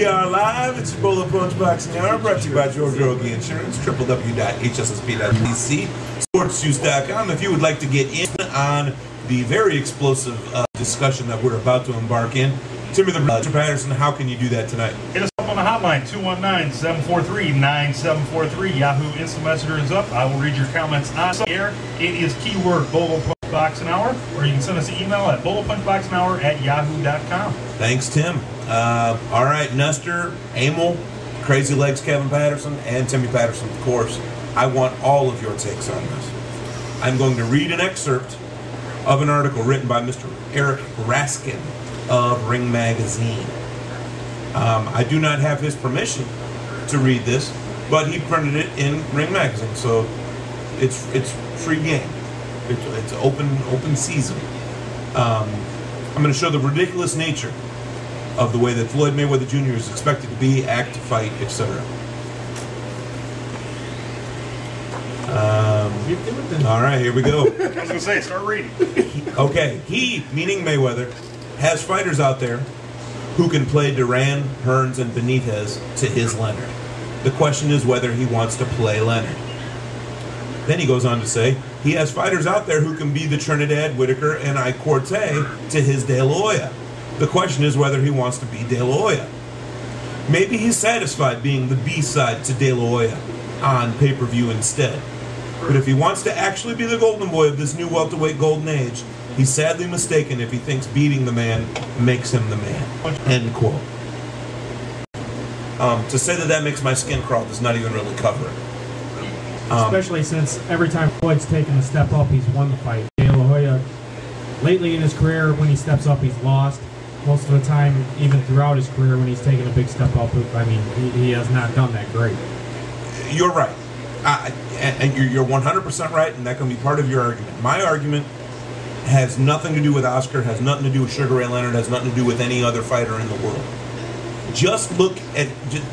We are live. It's your Bolo Punch Boxing Hour, brought to you by George Rogie Insurance, www.hssp.tc, sportsjuice.com. If you would like to get in on the very explosive discussion that we're about to embark in, Timmy the Patterson, how can you do that tonight? Hit us up on the hotline, 219-743-9743. Yahoo Instant Messenger is up. I will read your comments on the air. It is keyword Bolo Punch Boxing Hour, or you can send us an email at bolopunchboxinghour@yahoo.com. Thanks, Tim. All right, Nestor, Emil, Crazy Legs Kevin Patterson, and Timmy Patterson, of course. I want all of your takes on this. I'm going to read an excerpt of an article written by Mr. Eric Raskin of Ring Magazine. I do not have his permission to read this, but he printed it in Ring Magazine, so it's free game. It's open season. I'm going to show the ridiculous nature of the way that Floyd Mayweather Jr. is expected to be, act, fight, etc. All right, here we go. I was going to say, start reading. Okay, he, meaning Mayweather, has fighters out there who can play Duran, Hearns, and Benitez to his Leonard. The question is whether he wants to play Leonard. Then he goes on to say, he has fighters out there who can be the Trinidad, Whitaker, and Corte to his De La Hoya. The question is whether he wants to be De La Hoya. Maybe he's satisfied being the B-side to De La Hoya on pay-per-view instead. But if he wants to actually be the golden boy of this new welterweight golden age, he's sadly mistaken if he thinks beating the man makes him the man. End quote. To say that makes my skin crawl does not even really cover it. Especially since every time Floyd's taken a step up, he's won the fight. De La Hoya, lately in his career, when he steps up, he's lost. Most of the time, even throughout his career, when he's taken a big step up, I mean, he has not done that great. You're right. And you're 100% right, and that can be part of your argument. My argument has nothing to do with Oscar, has nothing to do with Sugar Ray Leonard, has nothing to do with any other fighter in the world. Just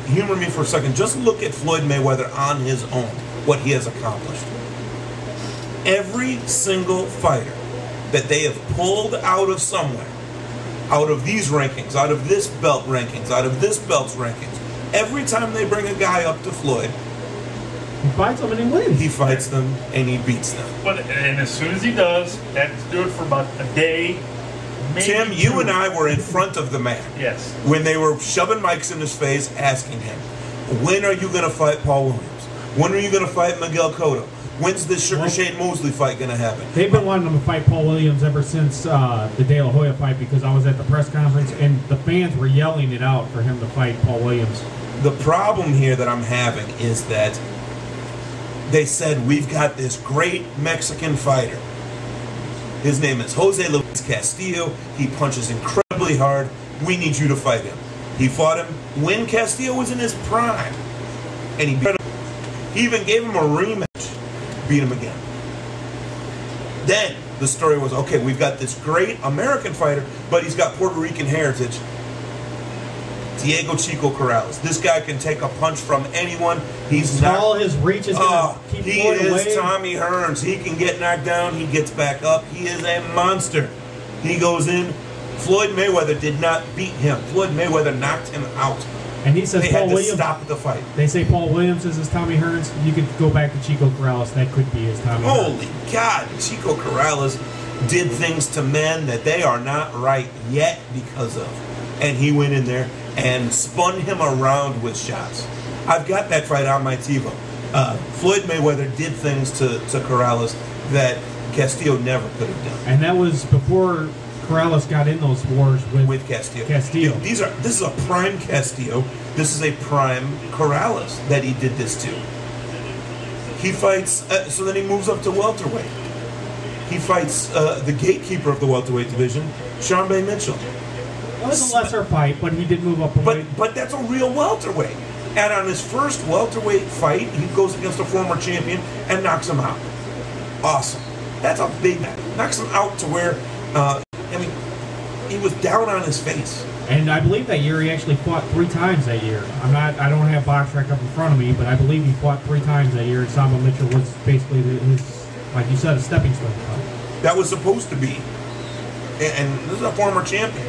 humor me for a second, just look at Floyd Mayweather on his own, what he has accomplished. Every single fighter that they have pulled out of somewhere, out of these rankings, out of this belt rankings, out of this belt's rankings, every time they bring a guy up to Floyd, he fights them and he wins. He fights them and he beats them. And as soon as he does, that's good for about a day. Maybe Tim, two. you and I were in front of the man. Yes. When they were shoving mics in his face, asking him, when are you going to fight Paul Williams? When are you going to fight Miguel Cotto? When's this Sugar Shane Mosley fight going to happen? They've been wanting him to fight Paul Williams ever since the De La Hoya fight, because I was at the press conference and the fans were yelling it out for him to fight Paul Williams. The problem here that I'm having is that they said, we've got this great Mexican fighter. His name is Jose Luis Castillo. He punches incredibly hard. We need you to fight him. He fought him when Castillo was in his prime. And he beat him. He even gave him a rematch. Beat him again. Then the story was, okay, we've got this great American fighter, but he's got Puerto Rican heritage. Diego Chico Corrales. This guy can take a punch from anyone. He's tall, his reach is going to keep he Floyd is away. Tommy Hearns. He can get knocked down. He gets back up. He is a monster. He goes in. Floyd Mayweather did not beat him. Floyd Mayweather knocked him out. And he says they Paul had to Williams. Stop the fight. They say Paul Williams is his Tommy Hearns. You could go back to Chico Corrales. That could be his Tommy Hearns. Holy God. Chico Corrales did things to men that they are not right yet because of. And he went in there and spun him around with shots. I've got that fight on my TiVo. Floyd Mayweather did things to Corrales that Castillo never could have done. And that was before Corrales got in those wars with Castillo. This is a prime Castillo. This is a prime Corrales that he did this to. He fights, so then he moves up to welterweight. He fights the gatekeeper of the welterweight division, Sean Bay Mitchell. It was a lesser fight, but he did move up a weight. But that's a real welterweight. And on his first welterweight fight, he goes against a former champion and knocks him out. Awesome. That's a big match. Knocks him out to where, he was down on his face. And I believe that year he actually fought 3 times that year. I don't have box rec up in front of me, but I believe he fought 3 times that year. Samba Mitchell was basically his, like you said, a stepping stone fight. That was supposed to be. And this is a former champion.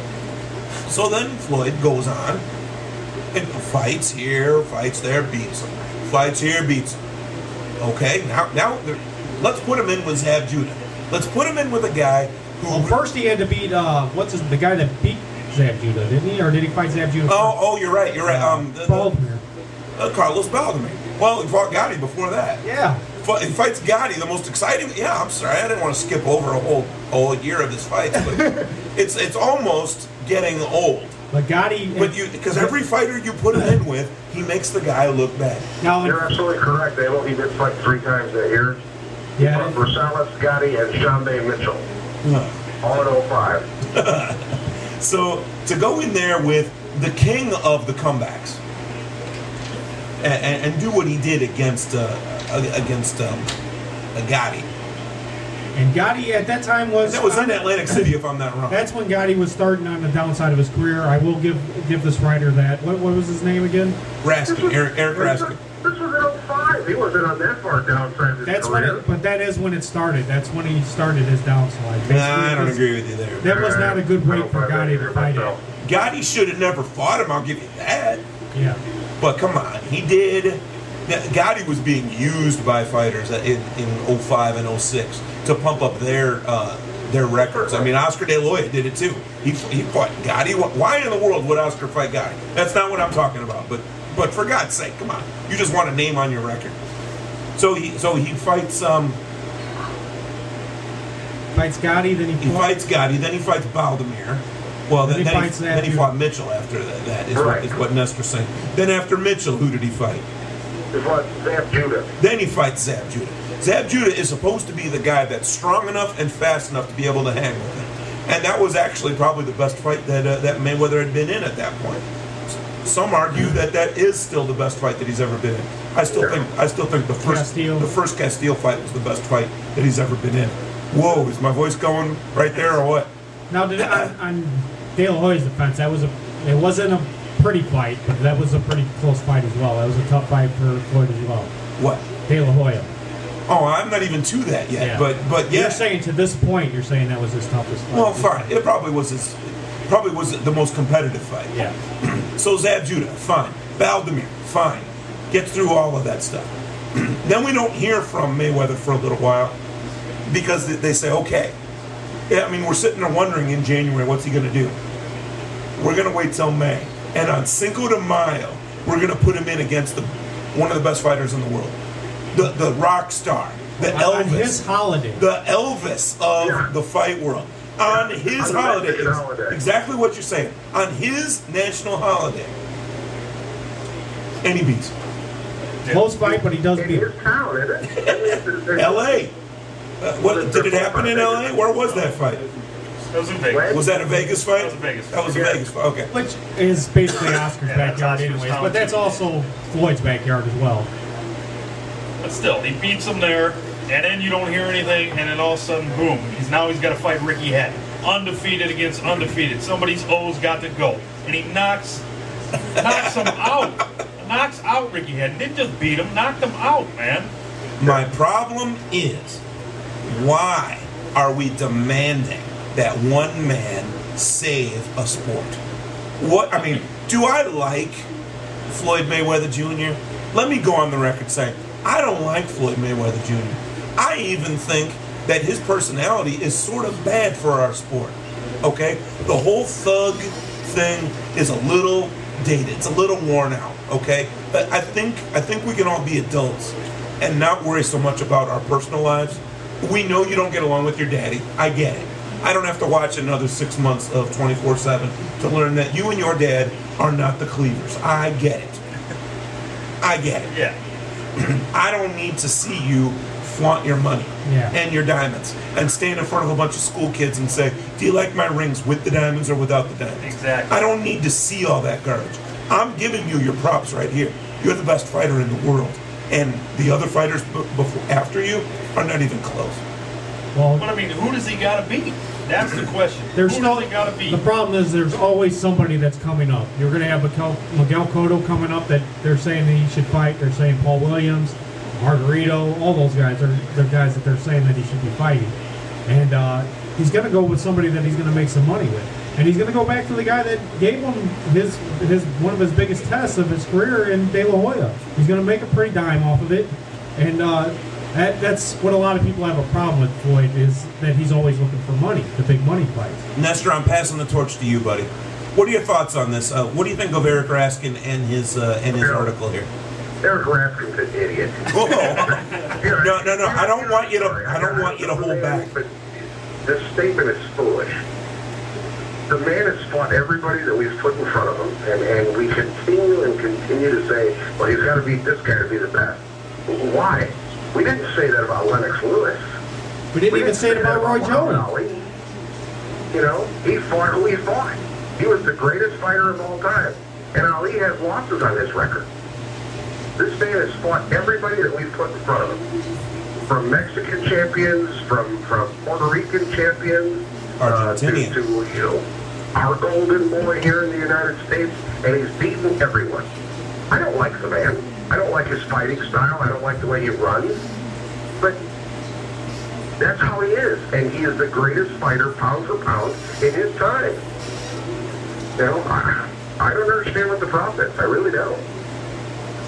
So then Floyd goes on And fights here, fights there, beats him. Fights here, beats him. Okay, now let's put him in with Zab Judah. Let's put him in with a guy who... Well, first he had to beat, the guy that beat Zab Judah, didn't he? Or did he fight Zab Judah first? Oh, you're right. Baltimore. Carlos Baldomir. Well, he fought Gotti before that. Yeah. He fights Gotti, the most exciting... Yeah, I'm sorry. I didn't want to skip over a whole year of his fights, but it's almost getting old. But Gotti... Because every fighter you put him in with, he makes the guy look bad. Now, you're absolutely correct, Abel. He did fight 3 times that year. Yeah. Rosales, Gotti, and Shambe Mitchell. All in 05. So, to go in there with the king of the comebacks and do what he did against Gotti. And Gotti at that time was... That was in Atlantic City, if I'm not wrong. That's when Gotti was starting on the downside of his career. I will give this writer that. What was his name again? Raskin, Eric Raskin. This was in 05. He wasn't on that far downside of his career. But that is when it started. That's when he started his downslide. Nah, I don't agree with you there. That was not a good weight for Gotti to fight at. Gotti should have never fought him, I'll give you that. Yeah. But come on, he did... Gotti was being used by fighters in 05 and 06 to pump up their records. I mean, Oscar De La Hoya did it too. He fought Gotti. Why in the world would Oscar fight Gotti? That's not what I'm talking about. But for God's sake, come on. You just want a name on your record. So he fights fights Gotti, then he fights Gotti, then he fights Baldomir. Well, then he fought Mitchell after that. Is what Nestor's saying. Then after Mitchell, who did he fight? He fought Zab Judah. Then he fights Zab Judah. Zab Judah is supposed to be the guy that's strong enough and fast enough to be able to hang with him. And that was actually probably the best fight that Mayweather had been in at that point. Some argue that is still the best fight that he's ever been in. I still think the first Castile fight was the best fight that he's ever been in. Whoa, is my voice going right there or what? Now, on De La Hoya's defense, it wasn't a pretty fight, but that was a pretty close fight as well. That was a tough fight for Floyd as well. What? De La Hoya. Oh, I'm not even to that yet. Yeah. But yeah. You're saying to this point, you're saying that was his toughest fight. Well, fine. It probably was the most competitive fight. Yeah. So Zab Judah, fine. Baldomir, fine. Get through all of that stuff. Then we don't hear from Mayweather for a little while because they say, okay. I mean, we're sitting there wondering in January, what's he going to do? We're going to wait till May. And on Cinco de Mayo, we're going to put him in against one of the best fighters in the world. The rock star. The Elvis. On his holiday. The Elvis of the fight world. On his holiday. Exactly what you're saying. On his national holiday. And he beats him. Close fight, but he does beat him. L.A. Did it happen in L.A.? Where was that fight? That was in Vegas. Was that a Vegas fight? That was a Vegas fight. That was a Vegas fight, okay. Which is basically Oscar's backyard anyways, but that's also Floyd's backyard as well. But still, he beats him there, and then you don't hear anything, and then all of a sudden, boom, he's got to fight Ricky Hatton. Undefeated against undefeated. Somebody's O's got to go. And he knocks him out. Knocks out Ricky Hatton. Didn't just beat him, knocked him out, man. My problem is, why are we demanding that one man save a sport? What, I mean, do I like Floyd Mayweather Jr.? Let me go on the record saying, I don't like Floyd Mayweather Jr. I even think that his personality is sort of bad for our sport, okay? The whole thug thing is a little dated. It's a little worn out, okay? But I think we can all be adults and not worry so much about our personal lives. We know you don't get along with your daddy. I get it. I don't have to watch another 6 months of 24/7 to learn that you and your dad are not the Cleavers. I get it. I get it. Yeah. I don't need to see you flaunt your money and your diamonds and stand in front of a bunch of school kids and say, do you like my rings with the diamonds or without the diamonds? Exactly. I don't need to see all that garbage. I'm giving you your props right here. You're the best fighter in the world. And the other fighters after you are not even close. Well, but I mean, who does he got to beat? That's the question. Who does he got to beat? The problem is there's always somebody that's coming up. You're going to have Miguel Cotto coming up that they're saying that he should fight. They're saying Paul Williams, Margarito, all those guys are guys that they're saying that he should be fighting. And he's going to go with somebody that he's going to make some money with. And he's going to go back to the guy that gave him his one of his biggest tests of his career in De La Hoya. He's going to make a pretty dime off of it. And that's what a lot of people have a problem with Floyd, is that he's always looking for money, the big money fights. Nestor, I'm passing the torch to you, buddy. What are your thoughts on this? What do you think of Eric Raskin and his article here? Eric Raskin's an idiot. No. I don't want you to hold back. But this statement is foolish. The man has fought everybody that we've put in front of him, and we continue to say, well, he's got to beat this guy to be the best. Why? We didn't say that about Lennox Lewis. We didn't even say it about Roy Jones. Ali. You know, he fought who he fought. He was the greatest fighter of all time. And Ali has losses on his record. This man has fought everybody that we've put in front of him. From Mexican champions, from Puerto Rican champions, Argentinian. to you know, our golden boy here in the United States, and he's beaten everyone. I don't like the man. I don't like his fighting style. I don't like the way he runs. But that's how he is. And he is the greatest fighter, pound for pound, in his time. You know, I don't understand what the problem is. I really don't.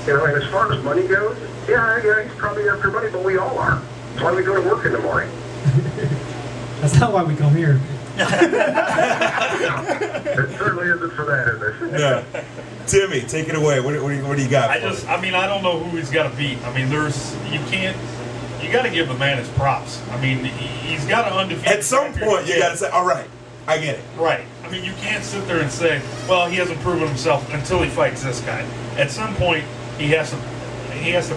You know, and as far as money goes, yeah, he's probably after money, but we all are. That's why we go to work in the morning. That's not why we come here. It certainly isn't for that, is it? Yeah. Timmy, take it away. What do you got? I don't know who he's got to beat. I mean, you got to give the man his props. I mean, he's got to undefeated. At some point, you got to say, all right, I get it. Right. I mean, you can't sit there and say, well, he hasn't proven himself until he fights this guy. At some point, he has to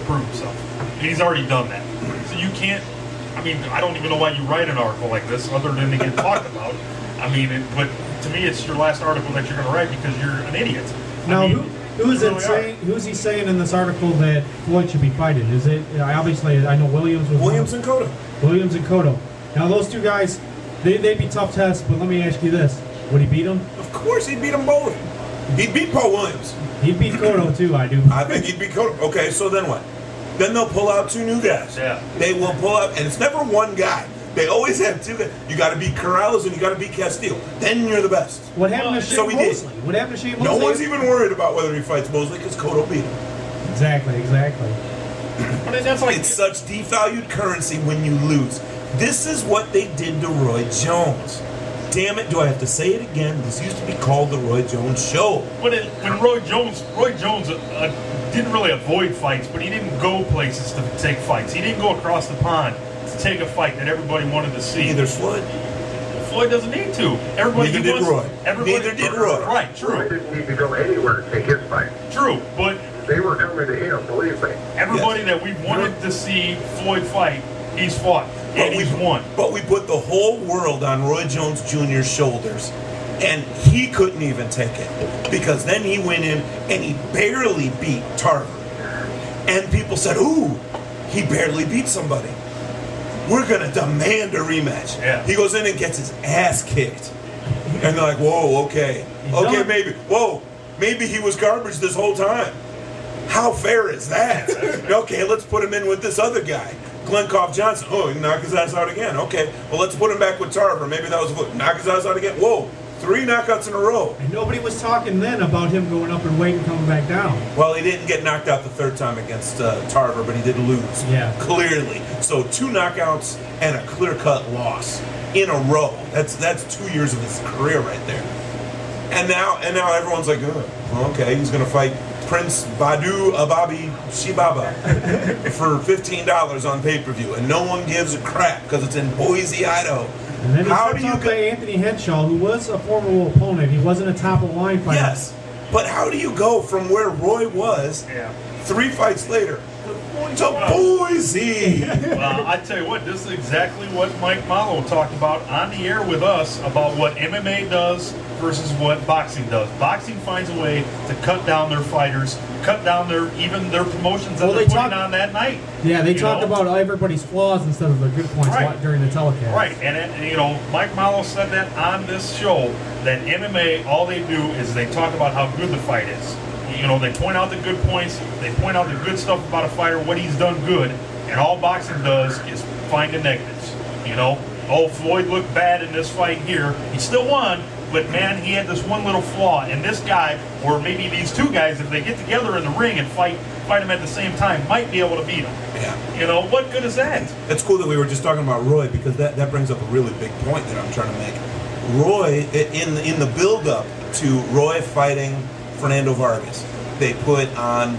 prove himself. And he's already done that. So you can't. I mean, I don't even know why you write an article like this other than to get talked about. I mean, but to me, it's your last article that you're going to write because you're an idiot. Now, who's he saying in this article that Floyd should be fighting? Is it obviously? I know Williams and Cotto. Williams and Cotto. Now, those two guys, they'd be tough tests. But let me ask you this: would he beat them? Of course, he'd beat them both. He'd beat Paul Williams. He'd beat Cotto too. I do. I think he'd beat Cotto. Okay, so then what? Then they'll pull out two new guys. Yeah. They will pull out, and it's never one guy. They always have two guys. You got to beat Corrales and you got to beat Castillo. Then you're the best. What happened to Shane Mosley? What happened to Shane Mosley? No one's even worried about whether he fights Mosley because Cotto beat him. Exactly. But that's like it's such devalued currency when you lose. This is what they did to Roy Jones. Damn it, do I have to say it again? This used to be called the Roy Jones Show. When Roy Jones didn't really avoid fights, but he didn't go places to take fights. He didn't go across the pond to take a fight that everybody wanted to see. Neither Floyd. Floyd doesn't need to. Neither did Roy. Neither did Roy. Right, true. Roy didn't need to go anywhere to take his fight. True, but they were coming to him, believe me. Everybody that we wanted to see Floyd fight, he's fought. And he's won. But we put the whole world on Roy Jones Jr.'s shoulders. And he couldn't even take it. Because then he went in and he barely beat Tarver. And people said, ooh, he barely beat somebody. We're going to demand a rematch. Yeah. He goes in and gets his ass kicked. And they're like, whoa, okay. Okay, maybe. Whoa, maybe he was garbage this whole time. How fair is that? Okay, let's put him in with this other guy. Glencoff Johnson. Oh, he can knock his ass out again. Okay, well, let's put him back with Tarver. Maybe that was knock his ass out again. Whoa, 3 knockouts in a row. And nobody was talking then about him going up in weight and coming back down. Well, he didn't get knocked out the third time against Tarver, but he did lose. Yeah. Clearly. So 2 knockouts and a clear-cut loss in a row. That's 2 years of his career right there. And now everyone's like, oh, okay, he's going to fight Prince Badu Ababi Shibaba for $15 on pay-per-view, and no one gives a crap because it's in Boise, Idaho. And then he steps up to Anthony Henshaw, who was a formidable opponent. He wasn't a top-of-the-line fighter. Yes, but how do you go from where Roy was 3 fights later to Boise? Well, I tell you what, this is exactly what Mike Mallow talked about on the air with us about what MMA does versus what boxing does. Boxing finds a way to cut down their fighters, cut down their promotions that they're putting on that night. Yeah, they talk about everybody's flaws instead of their good points during the telecast. Right, and Mike Mallow said that on this show, that MMA, all they do is they talk about how good the fight is. They point out the good points, they point out the good stuff about a fighter, what he's done good, and all boxing does is find the negatives. Oh, Floyd looked bad in this fight here. He still won, But man, he had this one little flaw, and this guy, or maybe these two guys, if they get together in the ring and fight him at the same time, might be able to beat him. Yeah. You know, what good is that? It's cool that we were just talking about Roy, because that brings up a really big point that I'm trying to make. Roy, in the build-up to Roy fighting Fernando Vargas, they put on,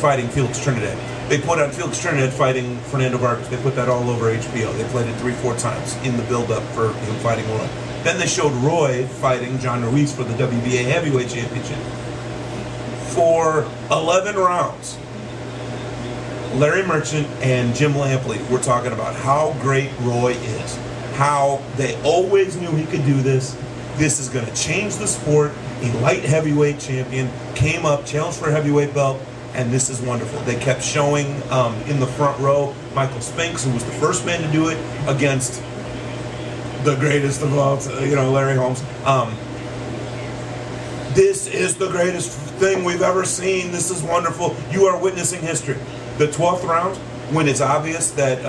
fighting Felix Trinidad. They put on Felix Trinidad fighting Fernando Vargas. They put that all over HBO. They played it 3-4 times in the build-up for him fighting Roy. Then they showed Roy fighting John Ruiz for the WBA Heavyweight Championship. For 11 rounds, Larry Merchant and Jim Lampley were talking about how great Roy is, how they always knew he could do this. This is going to change the sport. A light heavyweight champion came up, challenged for a heavyweight belt, and this is wonderful. They kept showing in the front row Michael Spinks, who was the first man to do it, against the greatest of all, Larry Holmes. This is the greatest thing we've ever seen. This is wonderful. You are witnessing history. The 12th round, when it's obvious that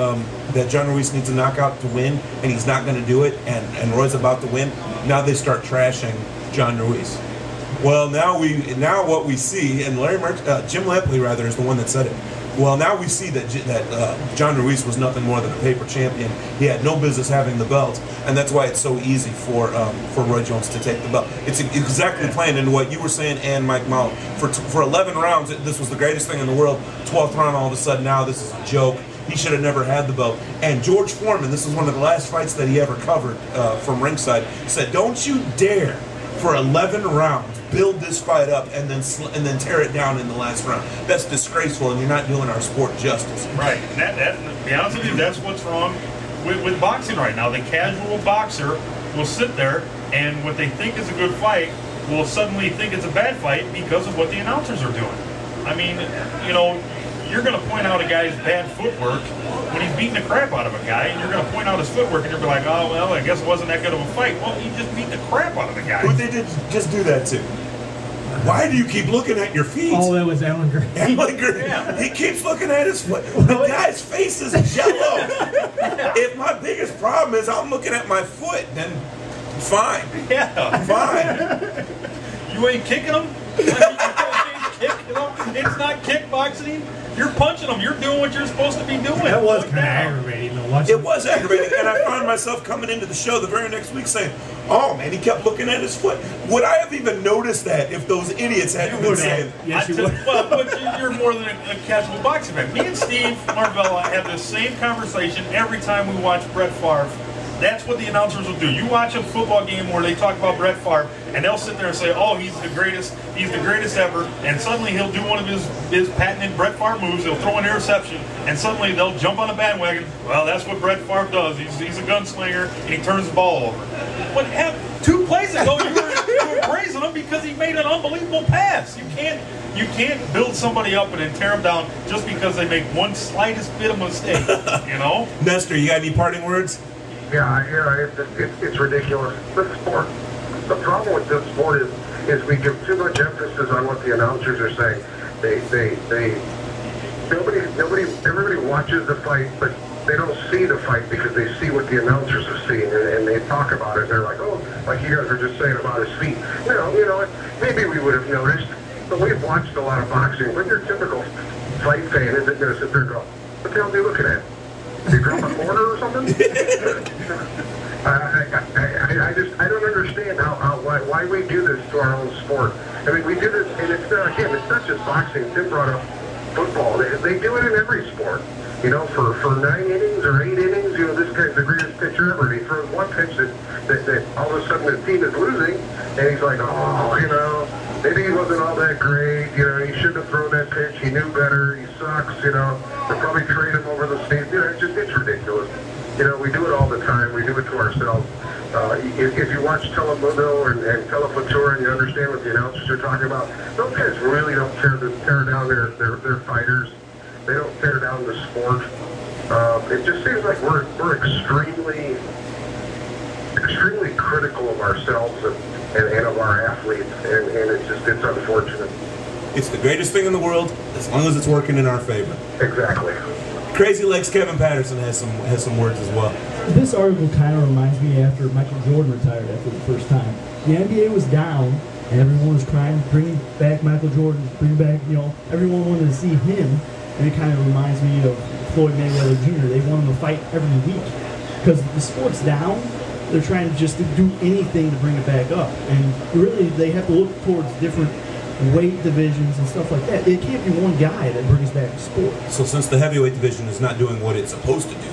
that John Ruiz needs a knockout to win, and he's not going to do it, and Roy's about to win, now they start trashing John Ruiz. Well, now what we see, and Jim Lampley rather is the one that said it. Well, now we see that John Ruiz was nothing more than a paper champion. He had no business having the belt, and that's why it's so easy for Roy Jones to take the belt. It's exactly playing into what you were saying, and Mike Mount. For 11 rounds, this was the greatest thing in the world. 12th round, all of a sudden, now this is a joke. He should have never had the belt. And George Foreman, this is one of the last fights that he ever covered from ringside, said, "Don't you dare, for 11 rounds, build this fight up and then tear it down in the last round. That's disgraceful, and you're not doing our sport justice." Right. And to be honest with you, that's what's wrong with boxing right now. The casual boxer will sit there, and what they think is a good fight will suddenly think it's a bad fight because of what the announcers are doing. I mean, you're going to point out a guy's bad footwork when he's beating the crap out of a guy, and you're going to point out his footwork, and you're like, oh, well, I guess it wasn't that good of a fight. Well, he just beat the crap out of the guy. Who they did just do that to? Why do you keep looking at your feet? Oh, that was Alan Gray. Alan Gray. Yeah. He keeps looking at his foot. The guy's face is jello. If my biggest problem is I'm looking at my foot, then fine. Yeah. Fine. You ain't kicking him? It's not kickboxing. You're punching them. You're doing what you're supposed to be doing. That was kind of aggravating. It was aggravating, and I found myself coming into the show the very next week saying, "Oh man, he kept looking at his foot." Would I have even noticed that if those idiots hadn't been saying? Yes, you would. Well, but you're more than a casual boxing fan. Me and Steve Marvella have the same conversation every time we watch Brett Favre. That's what the announcers will do. You watch a football game where they talk about Brett Favre, and they'll sit there and say, "Oh, he's the greatest ever," and suddenly he'll do one of his patented Brett Favre moves. He'll throw an interception, and suddenly they'll jump on the bandwagon. Well, that's what Brett Favre does. He's a gunslinger, and he turns the ball over. What happened 2 plays ago? You were praising him because he made an unbelievable pass. You can't build somebody up and then tear them down just because they make one slightest bit of mistake. Nestor, you got any parting words? Yeah, it's ridiculous. The sport. The problem with this sport is we give too much emphasis on what the announcers are saying. Everybody watches the fight, but they don't see the fight because they see what the announcers are seeing, and they talk about it. And they're like, "Oh, like you guys are just saying about his feet." Maybe we would have noticed, but we've watched a lot of boxing. But your typical fight fan isn't going to sit there and go, "What the hell are they looking at? They drop a corner or something?" I don't understand why we do this to our own sport. I mean, we do this, and it's not just boxing. Tim brought up football. They do it in every sport. For 9 innings or 8 innings, this guy's the greatest pitcher ever. And he throws one pitch that all of a sudden the team is losing, and he's like, "Oh, maybe he wasn't all that great. He shouldn't have thrown that pitch. He knew better. He sucks. They'll probably trade him over the state." It's ridiculous. We do it all the time. We do it to ourselves. If you watch Telemundo and Telefutura and you understand what the announcers are talking about, those guys really don't tear down their fighters. They don't tear down the sport. It just seems like we're extremely critical of ourselves and of our athletes, and it's unfortunate. It's the greatest thing in the world as long as it's working in our favor. Exactly. Crazy Legs Kevin Patterson has some words as well. This article kind of reminds me after Michael Jordan retired after the first time. The NBA was down, and everyone was crying, bring back Michael Jordan, bring back, everyone wanted to see him. And it kind of reminds me of Floyd Mayweather Jr. They want him to fight every week. Because the sport's down, they're trying to just do anything to bring it back up. And really, they have to look towards different weight divisions and stuff like that. It can't be one guy that brings back the sport. So since the heavyweight division is not doing what it's supposed to do,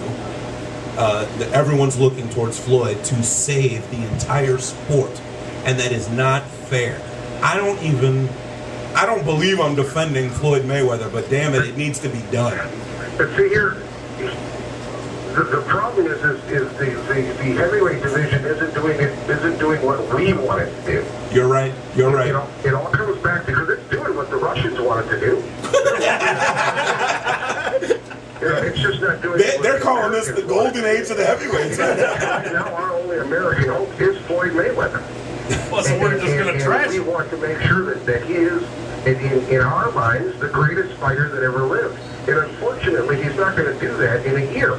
everyone's looking towards Floyd to save the entire sport. And that is not fair. I don't believe I'm defending Floyd Mayweather, but damn it, it needs to be done. But see here, the problem is the heavyweight division isn't doing what we want it to do. You're right. You're right. It all comes back because it's doing what the Russians want it to do. It's just not doing. They're calling this the golden age of the heavyweights. Right now, our only American hope is Floyd Mayweather. Well, so we're just going to trash we him. want to make sure that he is, in our minds, the greatest fighter that ever lived. And unfortunately, he's not going to do that in a year.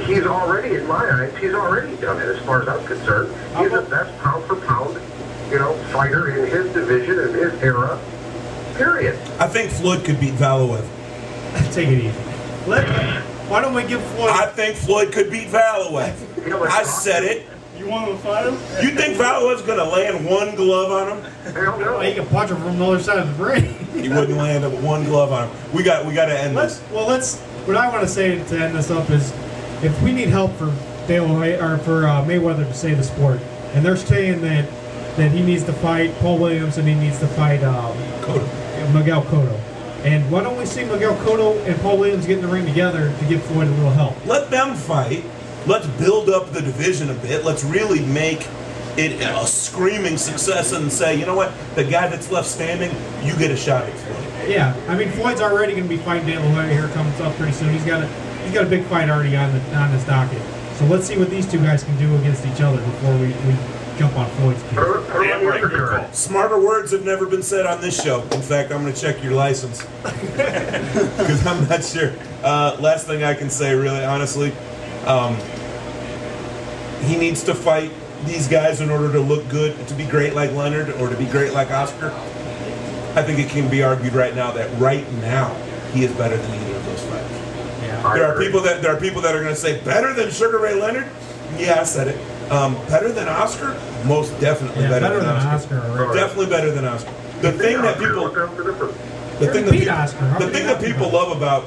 He's already, in my eyes, he's already done it as far as I'm concerned. He's the best pound for pound, fighter in his division in his era, period. I think Floyd could beat Valuev. Take it easy. Why don't we give Floyd... I think Floyd could beat Valuev. I said it. You want to fight him? You think Valuev's going to land one glove on him? Hell no. He can punch him from the other side of the ring. He wouldn't land one glove on him. We got to end this. What I want to say to end this up is, if we need help for Mayweather to save the sport, and they're saying that he needs to fight Paul Williams and he needs to fight Miguel Cotto. And why don't we see Miguel Cotto and Paul Williams get in the ring together to give Floyd a little help? Let them fight. Let's build up the division a bit. Let's really make it a screaming success and say, you know what? The guy that's left standing, you get a shot at Floyd. Yeah, I mean, Floyd's already going to be fighting De La Hoya here coming up pretty soon. He's got a big fight already on his docket. So let's see what these two guys can do against each other before we jump on Floyd's case. Smarter words have never been said on this show. In fact, I'm going to check your license because I'm not sure. Last thing I can say, really, honestly, he needs to fight these guys in order to look good, to be great like Leonard or to be great like Oscar. I think it can be argued right now that he is better than either of those fighters. Yeah. There are people that are going to say better than Sugar Ray Leonard. Yeah, I said it. Better than Oscar? Most definitely better than Oscar. Definitely better than Oscar. The thing that people love about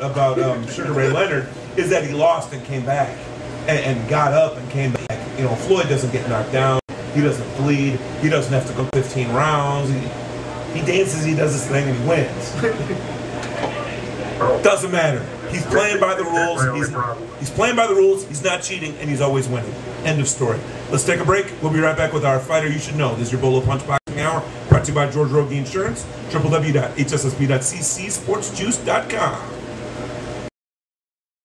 Sugar Ray Leonard is that he lost and came back and got up and came back. Floyd doesn't get knocked down. He doesn't bleed. He doesn't have to go 15 rounds. He dances, he does his thing, and he wins. Doesn't matter. He's playing by the rules. He's playing by the rules. He's not cheating, and he's always winning. End of story. Let's take a break. We'll be right back with our Fighter You Should Know. This is your Bolo Punch Boxing Hour, brought to you by George Rogie Insurance, www.hssb.ccsportsjuice.com.